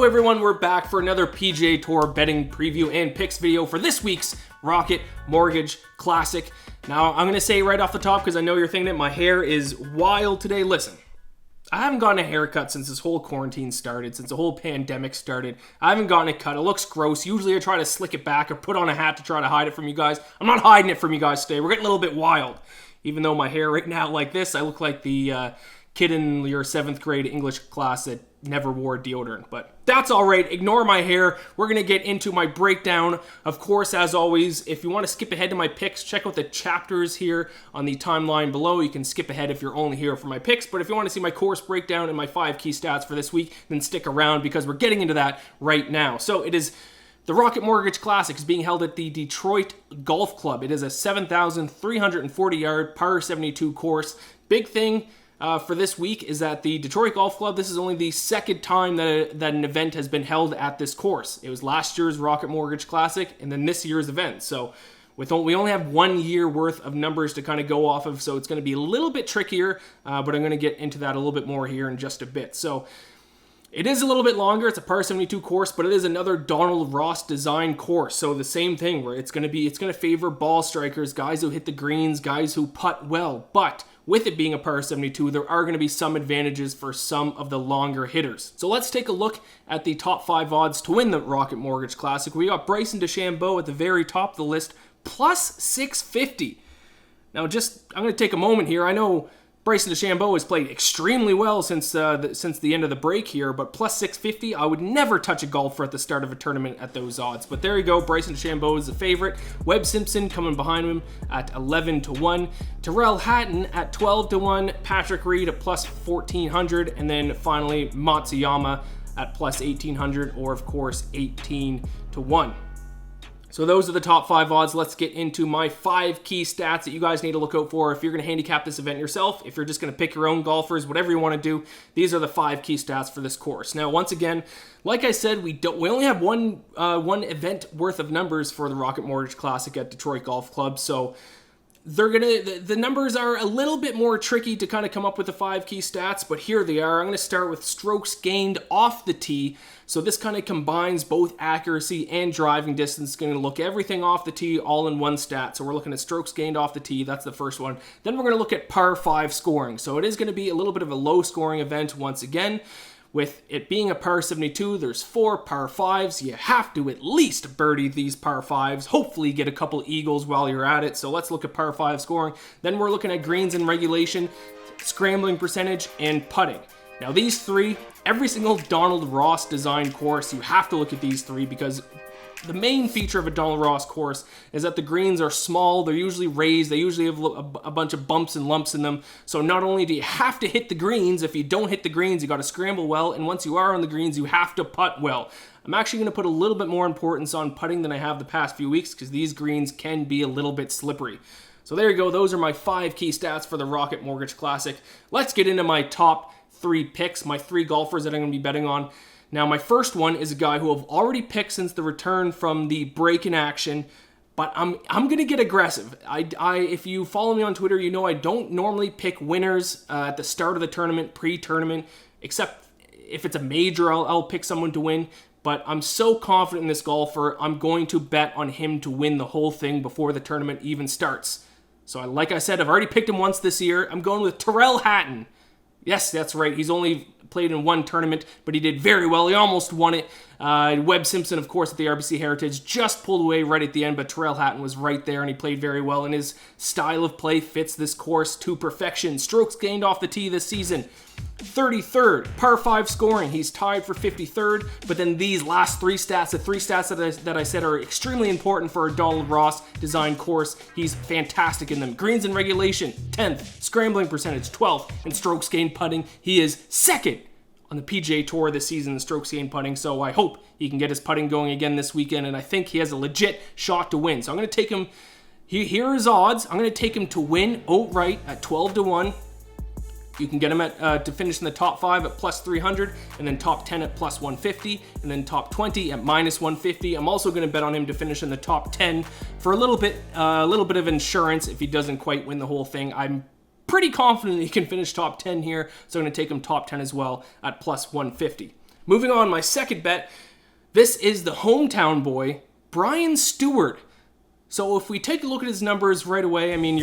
everyone, we're back for another PGA Tour betting preview and picks video for this week's Rocket Mortgage Classic. Now, I'm going to say right off the top, because I know you're thinking that my hair is wild today. Listen, I haven't gotten a haircut since this whole quarantine started, since the whole pandemic started. I haven't gotten it cut. It looks gross. Usually I try to slick it back or put on a hat to try to hide it from you guys. I'm not hiding it from you guys today. We're getting a little bit wild. Even though my hair right now like this, I look like the kid in your 7th grade English class that never wore deodorant, but that's all right. Ignore my hair. We're going to get into my breakdown. Of course, as always, if you want to skip ahead to my picks, check out the chapters here on the timeline below. You can skip ahead if you're only here for my picks, but if you want to see my course breakdown and my 5 key stats for this week, then stick around because we're getting into that right now. So it is the Rocket Mortgage Classic is being held at the Detroit Golf Club. It is a 7,340-yard par 72 course. Big thing for this week is that the Detroit Golf Club, this is only the second time that an event has been held at this course. It was last year's Rocket Mortgage Classic and then this year's event. So we only have 1 year worth of numbers to kind of go off of, so it's going to be a little bit trickier, but I'm going to get into that a little bit more here in just a bit. So it is a little bit longer. It's a par 72 course, but it is another Donald Ross design course. So the same thing where it's going to favor ball strikers, guys who hit the greens, guys who putt well. But with it being a par 72, there are going to be some advantages for some of the longer hitters. So let's take a look at the top 5 odds to win the Rocket Mortgage Classic. We got Bryson DeChambeau at the very top of the list, plus 650. Now, I'm going to take a moment here. I know Bryson DeChambeau has played extremely well since the end of the break here, but plus 650, I would never touch a golfer at the start of a tournament at those odds. But there you go, Bryson DeChambeau is the favorite. Webb Simpson coming behind him at 11-1. Tyrrell Hatton at 12-1. Patrick Reed at plus 1,400. And then finally, Matsuyama at plus 1,800, or of course, 18-1. So those are the top 5 odds. Let's get into my 5 key stats that you guys need to look out for if you're going to handicap this event yourself, if you're just going to pick your own golfers, whatever you want to do. These are the 5 key stats for this course. Now, once again, like I said, we only have one event worth of numbers for the Rocket Mortgage Classic at Detroit Golf Club, so the numbers are a little bit more tricky to kind of come up with the 5 key stats, but here they are. I'm going to start with strokes gained off the tee. So this kind of combines both accuracy and driving distance. It's going to look everything off the tee all in one stat. So we're looking at strokes gained off the tee. That's the first one. Then we're going to look at par 5 scoring. So it is going to be a little bit of a low scoring event once again. With it being a par 72, there's 4 par 5s. You have to at least birdie these par 5s. Hopefully get a couple eagles while you're at it. So let's look at par 5 scoring. Then we're looking at greens in regulation, scrambling percentage, and putting. Now these 3, every single Donald Ross design course, you have to look at these 3 because the main feature of a Donald Ross course is that the greens are small, they're usually raised, they usually have a bunch of bumps and lumps in them. So not only do you have to hit the greens, if you don't hit the greens, you got to scramble well, and once you are on the greens, you have to putt well. I'm actually going to put a little bit more importance on putting than I have the past few weeks because these greens can be a little bit slippery. So there you go, those are my 5 key stats for the Rocket Mortgage Classic. Let's get into my top 3 picks, my 3 golfers that I'm going to be betting on. Now, my first one is a guy who I've already picked since the return from the break in action, but I'm going to get aggressive. If you follow me on Twitter, you know I don't normally pick winners at the start of the tournament, pre-tournament, except if it's a major, I'll pick someone to win. But I'm so confident in this golfer, I'm going to bet on him to win the whole thing before the tournament even starts. So like I said, I've already picked him once this year. I'm going with Tyrrell Hatton. Yes, that's right. He's only played in 1 tournament, but he did very well. He almost won it. Webb Simpson, of course, at the RBC Heritage, just pulled away right at the end, but Tyrrell Hatton was right there, and he played very well, and his style of play fits this course to perfection. Strokes gained off the tee this season, 33rd. Par 5 scoring, he's tied for 53rd, but then these last 3 stats, the 3 stats that I said are extremely important for a Donald Ross design course, he's fantastic in them. Greens in regulation, 10th. Scrambling percentage, 12th. And strokes gained putting, he is 2nd on the PGA Tour this season in strokes gained putting, so I hope he can get his putting going again this weekend, and I think he has a legit shot to win. So I'm going to take him, here are his odds, I'm going to take him to win outright at 12-1. You can get him to finish in the top 5 at plus 300, and then top 10 at plus 150, and then top 20 at minus 150. I'm also going to bet on him to finish in the top 10 for a little bit of insurance if he doesn't quite win the whole thing. I'm pretty confident he can finish top 10 here, so I'm going to take him top 10 as well at plus 150. Moving on, my second bet. This is the hometown boy, Brian Stewart. So if we take a look at his numbers right away, I mean,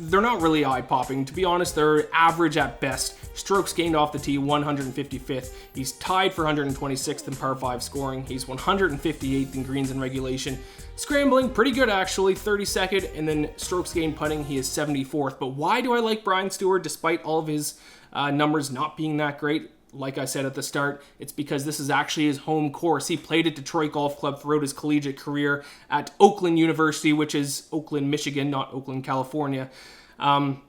they're not really eye-popping. To be honest, they're average at best. Strokes gained off the tee, 155th. He's tied for 126th in par 5 scoring. He's 158th in greens and regulation. Scrambling, pretty good actually, 32nd. And then strokes gained putting, he is 74th. But why do I like Brian Stewart despite all of his numbers not being that great? Like I said at the start, it's because this is actually his home course. He played at Detroit Golf Club throughout his collegiate career, at Oakland University, which is Oakland, Michigan, not Oakland, California. And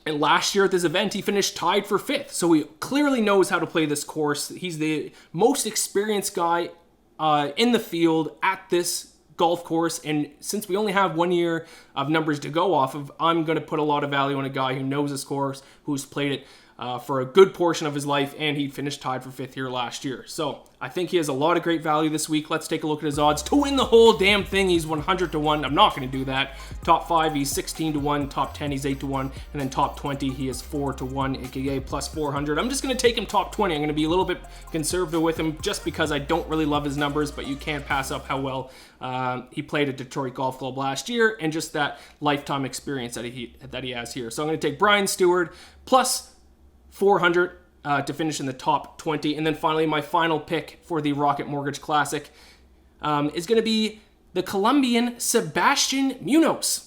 last year at this event, he finished tied for 5th. So he clearly knows how to play this course. He's the most experienced guy in the field at this golf course. And since we only have 1 year of numbers to go off of, I'm going to put a lot of value on a guy who knows this course, who's played it for a good portion of his life, and he finished tied for 5th here last year. So I think he has a lot of great value this week. Let's take a look at his odds. To win the whole damn thing, he's 100 to 1. I'm not going to do that. Top 5, he's 16 to 1. Top 10, he's 8 to 1. And then top 20, he is 4 to 1, aka plus 400. I'm just going to take him top 20. I'm going to be a little bit conservative with him just because I don't really love his numbers, but you can't pass up how well he played at Detroit Golf Club last year and just that lifetime experience that he has here. So I'm going to take Brian Stewart plus 400 to finish in the top 20. And then finally, my final pick for the Rocket Mortgage Classic is going to be the Colombian Sebastian Munoz.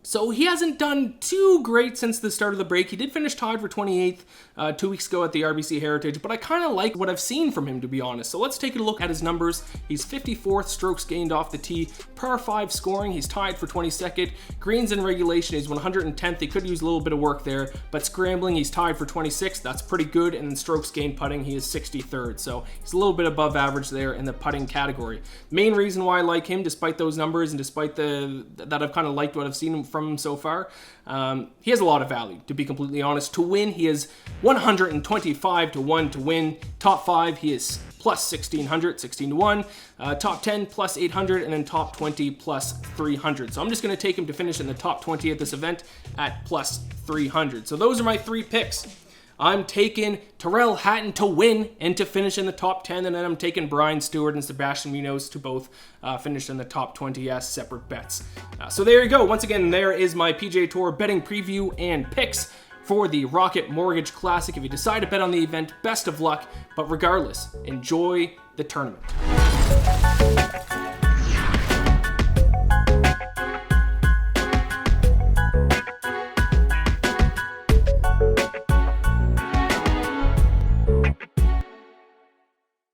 So he hasn't done too great since the start of the break. He did finish tied for 28th 2 weeks ago at the RBC Heritage, but I kind of like what I've seen from him, to be honest. So let's take a look at his numbers. He's 54th strokes gained off the tee, par 5 scoring. He's tied for 22nd. Greens in regulation, he's 110th. He could use a little bit of work there, but scrambling, he's tied for 26th. That's pretty good. And then strokes gained putting, he is 63rd. So he's a little bit above average there in the putting category. Main reason why I like him, despite those numbers and despite that I've kind of liked what I've seen from him so far, he has a lot of value, to be completely honest. To win, he is 125 to 1 to win. Top 5, he is plus 1600, 16 to 1. Top 10 plus 800, and then top 20 plus 300. So I'm just going to take him to finish in the top 20 at this event at plus 300. So those are my 3 picks. I'm taking Tyrrell Hatton to win and to finish in the top 10, and then I'm taking Brian Stewart and Sebastian Munoz to both finish in the top 20 as separate bets. So there you go. Once again, there is my PGA Tour betting preview and picks for the Rocket Mortgage Classic. If you decide to bet on the event, best of luck, but regardless, enjoy the tournament.